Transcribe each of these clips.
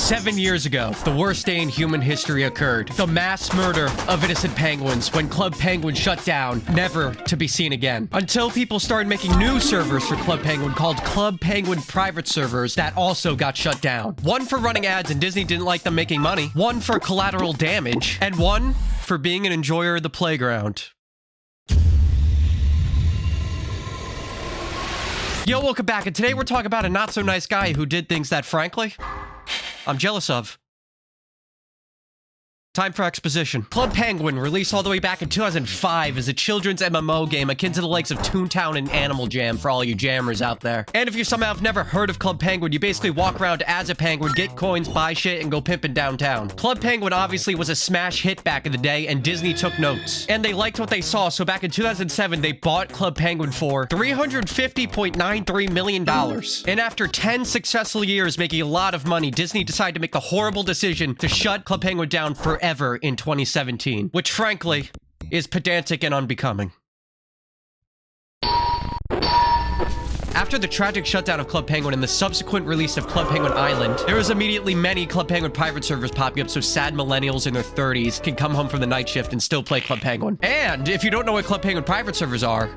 7 years ago, the worst day in human history occurred. The mass murder of innocent penguins when Club Penguin shut down, never to be seen again. Until people started making new servers for Club Penguin called Club Penguin private servers that also got shut down. One for running ads and Disney didn't like them making money, one for collateral damage, and one for being an enjoyer of the playground. Yo, welcome back, and today we're talking about a not-so-nice guy who did things that, frankly, I'm jealous of. Time for Exposition. Club Penguin, released all the way back in 2005, is a children's MMO game akin to the likes of Toontown and Animal Jam for all you jammers out there. And if you somehow have never heard of Club Penguin, you basically walk around as a penguin, get coins, buy shit, and go pimping downtown. Club Penguin obviously was a smash hit back in the day, and Disney took notes. And they liked what they saw, so back in 2007, they bought Club Penguin for $350.93 million. And after 10 successful years making a lot of money, Disney decided to make the horrible decision to shut Club Penguin down forever in 2017, which frankly is pedantic and unbecoming. After the tragic shutdown of Club Penguin and the subsequent release of Club Penguin Island, there was immediately many Club Penguin private servers popping up so sad millennials in their 30s can come home from the night shift and still play Club Penguin. And if you don't know what Club Penguin private servers are,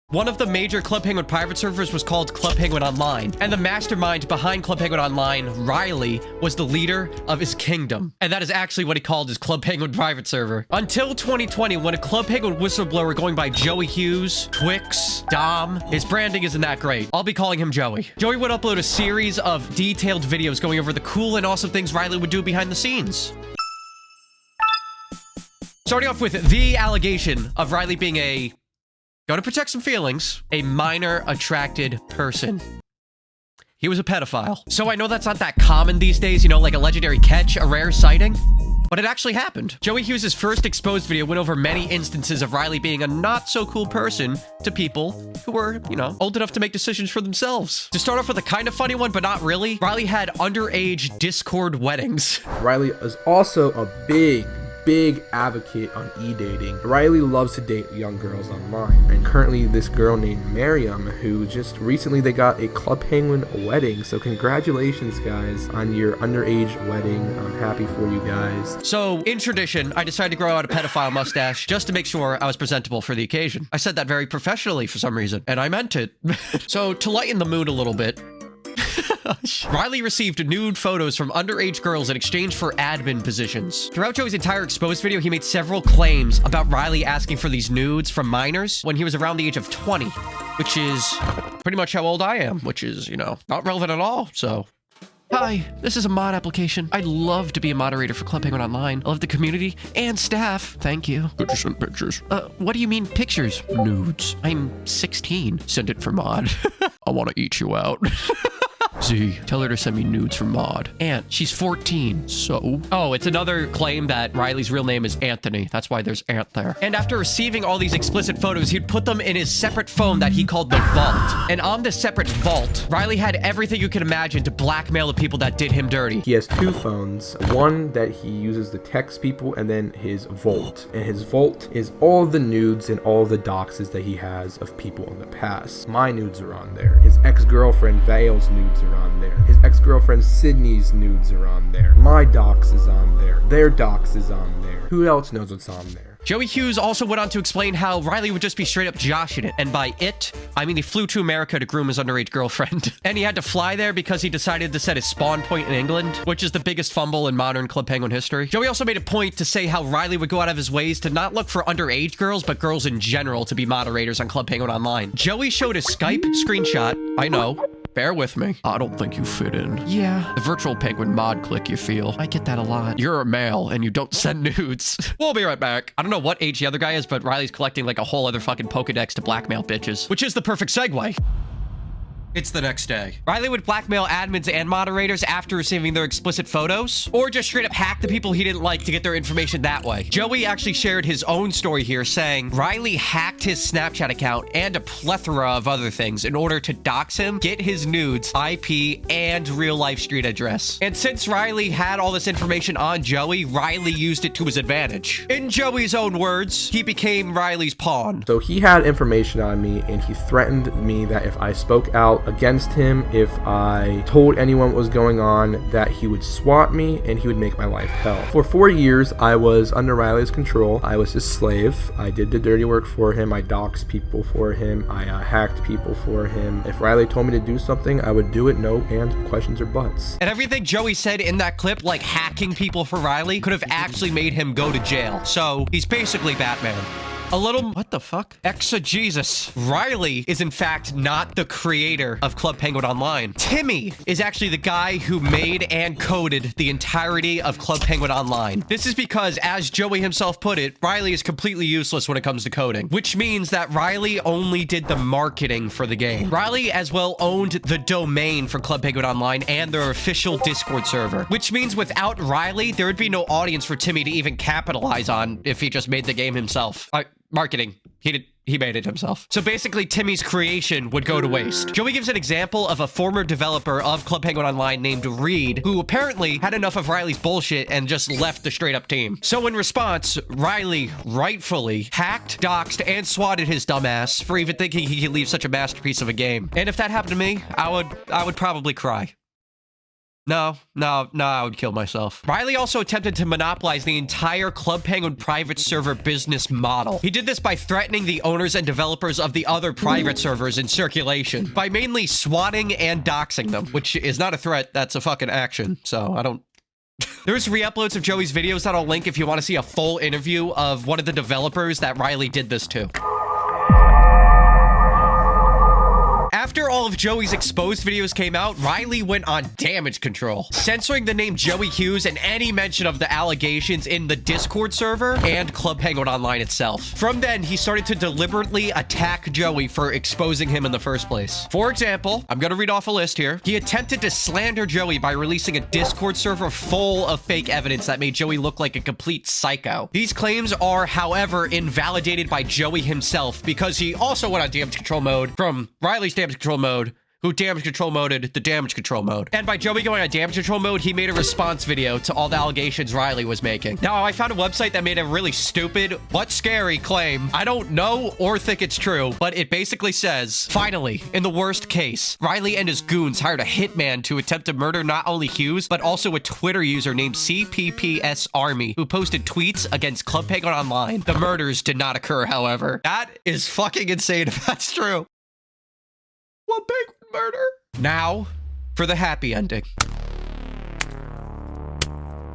one of the major Club Penguin private servers was called Club Penguin Online, and the mastermind behind Club Penguin Online, Riley, was the leader of his kingdom. And that is actually what he called his Club Penguin private server. Until 2020, when a Club Penguin whistleblower going by Joey Hughes, Twix, Dom, his branding isn't that great. I'll be calling him Joey. Joey would upload a series of detailed videos going over the cool and awesome things Riley would do behind the scenes. Starting off with the allegation of Riley being going to protect some feelings, a minor attracted person. He was a pedophile. So I know that's not that common these days, you know, like a legendary catch, a rare sighting, but it actually happened. Joey Hughes' first exposed video went over many instances of Riley being a not so cool person to people who were, you know, old enough to make decisions for themselves. To start off with a kind of funny one, but not really, Riley had underage Discord weddings. Riley is also a big advocate on e-dating. Riley loves to date young girls online, and currently this girl named Miriam, who just recently they got a Club Penguin wedding, so congratulations guys on your underage wedding. I'm happy for you guys. So in tradition, I decided to grow out a pedophile mustache just to make sure I was presentable for the occasion. I said that very professionally for some reason, and I meant it. So to lighten the mood a little bit, Riley received nude photos from underage girls in exchange for admin positions. Throughout Joey's entire exposed video, he made several claims about Riley asking for these nudes from minors when he was around the age of 20, which is pretty much how old I am, which is, you know, not relevant at all, so. Hi, this is a mod application. I'd love to be a moderator for Club Penguin Online. I love the community and staff. Thank you. Could you send pictures? What do you mean pictures? Nudes. I'm 16. Send it for mod. I want to eat you out. Z, tell her to send me nudes for mod. Aunt, she's 14. So? Oh, it's another claim that Riley's real name is Anthony. That's why there's Aunt there. And after receiving all these explicit photos, he'd put them in his separate phone that he called the Vault. And on this separate vault, Riley had everything you could imagine to blackmail the people that did him dirty. He has two phones, one that he uses to text people, and then his Vault. And his Vault is all the nudes and all the doxes that he has of people in the past. My nudes are on there. His ex-girlfriend Vale's nudes are on there. His ex-girlfriend Sydney's nudes are on there. My docs is on there. Their docs is on there. Who else knows what's on there? Joey Hughes also went on to explain how Riley would just be straight up joshing it. And by it, I mean he flew to America to groom his underage girlfriend. And he had to fly there because he decided to set his spawn point in England, which is the biggest fumble in modern Club Penguin history. Joey also made a point to say how Riley would go out of his ways to not look for underage girls, but girls in general to be moderators on Club Penguin Online. Joey showed his Skype screenshot. I know. Bear with me. I don't think you fit in. Yeah. The virtual penguin mod click, you feel. I get that a lot. You're a male and you don't send nudes. We'll be right back. I don't know what age the other guy is, but Riley's collecting like a whole other fucking Pokedex to blackmail bitches, which is the perfect segue. It's the next day. Riley would blackmail admins and moderators after receiving their explicit photos, or just straight up hack the people he didn't like to get their information that way. Joey actually shared his own story here, saying Riley hacked his Snapchat account and a plethora of other things in order to dox him, get his nudes, IP, and real-life street address. And since Riley had all this information on Joey, Riley used it to his advantage. In Joey's own words, he became Riley's pawn. So he had information on me, and he threatened me that if I spoke out out against him. If I told anyone what was going on, that he would swat me and he would make my life hell. For 4 years, I was under Riley's control. I was his slave. I did the dirty work for him. I doxed people for him. I hacked people for him. If Riley told me to do something, I would do it. No ands, questions, or buts. And everything Joey said in that clip, like hacking people for Riley, could have actually made him go to jail. So he's basically Batman. A little, what the fuck? Exegesis. Riley is in fact not the creator of Club Penguin Online. Timmy is actually the guy who made and coded the entirety of Club Penguin Online. This is because, as Joey himself put it, Riley is completely useless when it comes to coding, which means that Riley only did the marketing for the game. Riley as well owned the domain for Club Penguin Online and their official Discord server, which means without Riley, there would be no audience for Timmy to even capitalize on if he just made the game himself. Marketing. He made it himself. So basically, Timmy's creation would go to waste. Joey gives an example of a former developer of Club Penguin Online named Reed, who apparently had enough of Riley's bullshit and just left the straight-up team. So in response, Riley rightfully hacked, doxed, and swatted his dumbass for even thinking he could leave such a masterpiece of a game. And if that happened to me, I would probably cry. No, I would kill myself. Riley also attempted to monopolize the entire Club Penguin private server business model. He did this by threatening the owners and developers of the other private servers in circulation, by mainly swatting and doxing them, which is not a threat, that's a fucking action, so I don't... There's re-uploads of Joey's videos that I'll link if you want to see a full interview of one of the developers that Riley did this to. After all of Joey's exposed videos came out, Riley went on damage control, censoring the name Joey Hughes and any mention of the allegations in the Discord server and Club Penguin Online itself. From then, he started to deliberately attack Joey for exposing him in the first place. For example, I'm gonna read off a list here. He attempted to slander Joey by releasing a Discord server full of fake evidence that made Joey look like a complete psycho. These claims are, however, invalidated by Joey himself because he also went on damage control mode from Riley's damage control mode, who damage control moded the damage control mode. And by Joey going on damage control mode, he made a response video to all the allegations Riley was making. Now, I found a website that made a really stupid but scary claim. I don't know or think it's true, but it basically says, finally, in the worst case, Riley and his goons hired a hitman to attempt to murder not only Hughes, but also a Twitter user named CPPS Army, who posted tweets against Club Penguin Online. The murders did not occur, however. That is fucking insane if that's true. What big murder? Now, for the happy ending.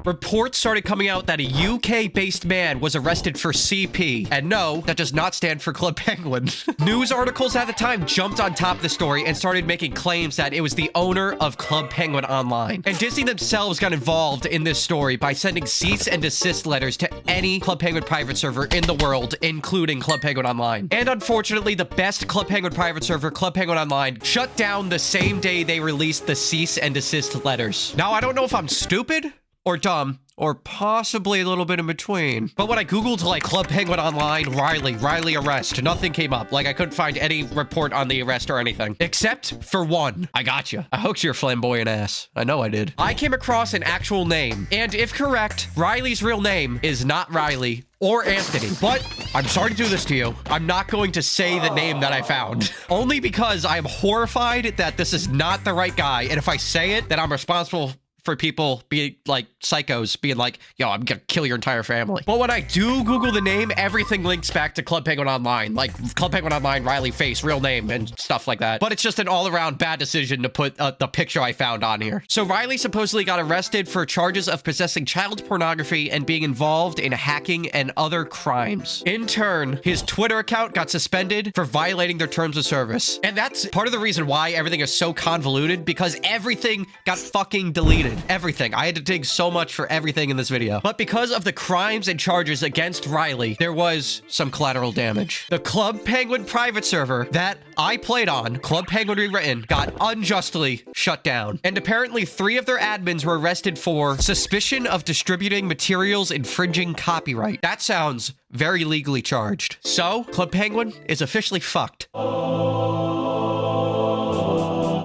Reports started coming out that a UK-based man was arrested for CP. And no, that does not stand for Club Penguin. News articles at the time jumped on top of the story and started making claims that it was the owner of Club Penguin Online. And Disney themselves got involved in this story by sending cease and desist letters to any Club Penguin private server in the world, including Club Penguin Online. And unfortunately, the best Club Penguin private server, Club Penguin Online, shut down the same day they released the cease and desist letters. Now, I don't know if I'm stupid or dumb, or possibly a little bit in between. But when I Googled, like, Club Penguin Online, Riley arrest, nothing came up. Like, I couldn't find any report on the arrest or anything. Except for one. I got you. I hooked your flamboyant ass. I know I did. I came across an actual name. And if correct, Riley's real name is not Riley or Anthony. But I'm sorry to do this to you. I'm not going to say the name that I found. Only because I'm horrified that this is not the right guy. And if I say it, then I'm responsible for people being like psychos, being like, yo, I'm gonna kill your entire family. But when I do Google the name, everything links back to Club Penguin Online, like Club Penguin Online, Riley face, real name, and stuff like that. But it's just an all-around bad decision to put the picture I found on here. So Riley supposedly got arrested for charges of possessing child pornography and being involved in hacking and other crimes. In turn, his Twitter account got suspended for violating their terms of service. And that's part of the reason why everything is so convoluted, because everything got fucking deleted. Everything. I had to dig so much for everything in this video. But because of the crimes and charges against Riley, there was some collateral damage. The Club Penguin private server that I played on, Club Penguin Rewritten, got unjustly shut down. And apparently 3 of their admins were arrested for suspicion of distributing materials infringing copyright. That sounds very legally charged. So, Club Penguin is officially fucked.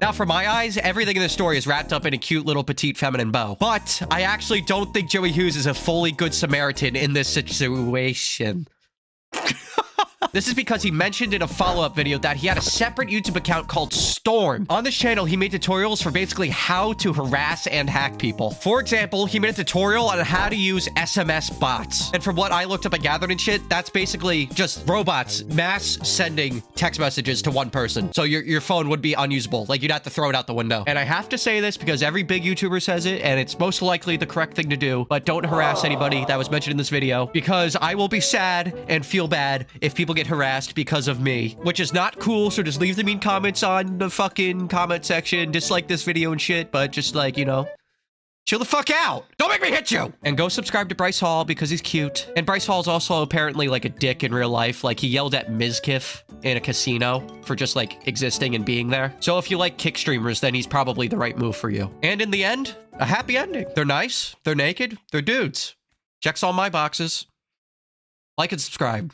Now, for my eyes, everything in this story is wrapped up in a cute little petite feminine bow. But I actually don't think Joey Hughes is a fully good Samaritan in this situation. This is because he mentioned in a follow-up video that he had a separate YouTube account called Storm. On this channel, he made tutorials for basically how to harass and hack people. For example, he made a tutorial on how to use SMS bots. And from what I looked up and gathered and shit, that's basically just robots mass sending text messages to one person. So your phone would be unusable. Like, you'd have to throw it out the window. And I have to say this because every big YouTuber says it, and it's most likely the correct thing to do, but don't harass anybody that was mentioned in this video, because I will be sad and feel bad if people get harassed because of me, which is not cool. So just leave the mean comments on the fucking comment section, dislike this video and shit, but just like, you know, chill the fuck out. Don't make me hit you. And go subscribe to Bryce Hall because he's cute. And Bryce Hall's also apparently like a dick in real life. Like, he yelled at Mizkif in a casino for just like existing and being there. So if you like kick streamers, then he's probably the right move for you. And in the end, a happy ending. They're nice. They're naked. They're dudes. Checks all my boxes. Like and subscribe.